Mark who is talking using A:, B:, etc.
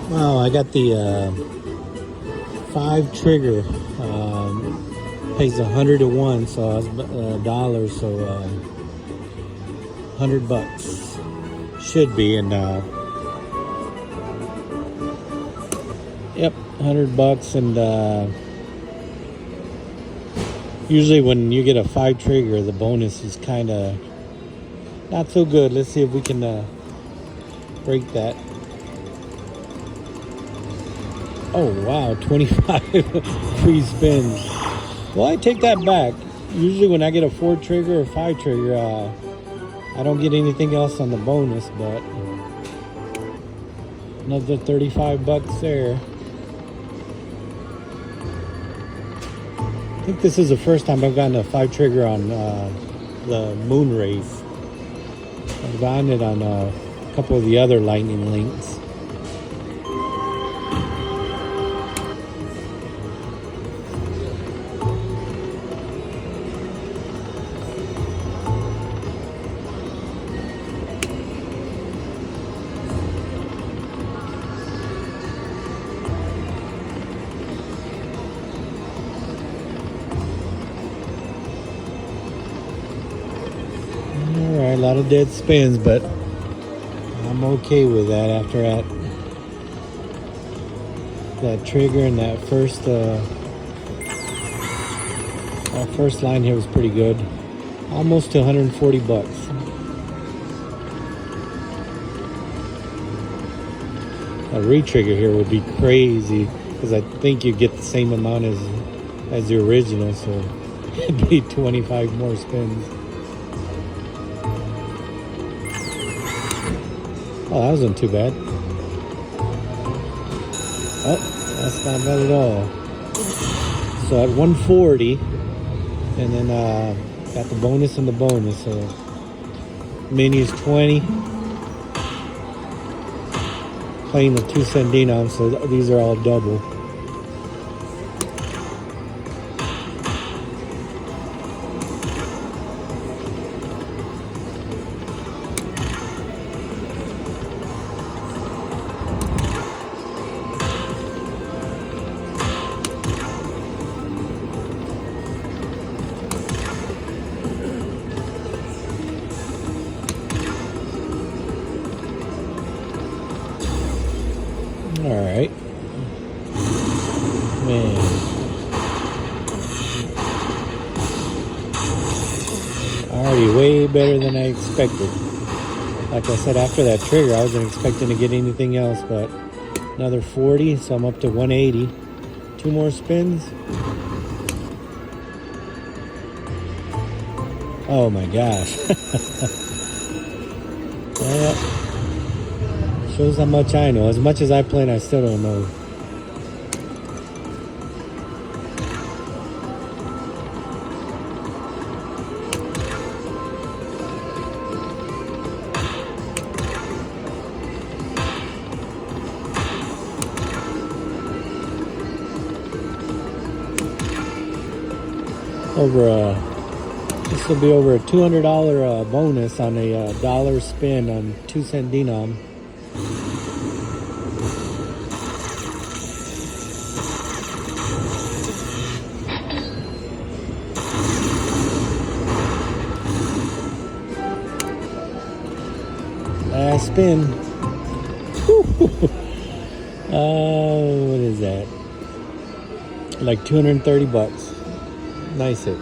A: Wow, I got the 5 trigger. Pays 100 to 1, so I was $1, so $100 should be, and yep, $100, and usually when you get a 5 trigger, the bonus is kind of not so good. Let's see if we can break that. Oh wow, 25 free spins. Well, I take that back. Usually when I get a 4 trigger or 5 trigger, I don't get anything else on the bonus, but another $35 there. I think this is the first time I've gotten a 5 trigger on the moon race. I've gotten it on a couple of the other lightning links. Alright, a lot of dead spins, but I'm okay with that after that trigger, and that first line here was pretty good. Almost to $140. A re-trigger here would be crazy, because I think you get the same amount as the original, so it'd be 25 more spins. Oh, that wasn't too bad. Oh, that's not bad at all. So at 140, and then got the bonus and the bonus. So mini is 20. Playing with 2 cent denoms, so these are all double. All right, man. Already way better than I expected. Like I said, after that trigger, I wasn't expecting to get anything else, but another 40, so I'm up to 180. 2 more spins. Oh my gosh. Well, shows how much I know. As much as I play, I still don't know. This will be over a $200 bonus on a dollar spin on 2 cent denom. Last spin. What is that? Like $230. Nice hit.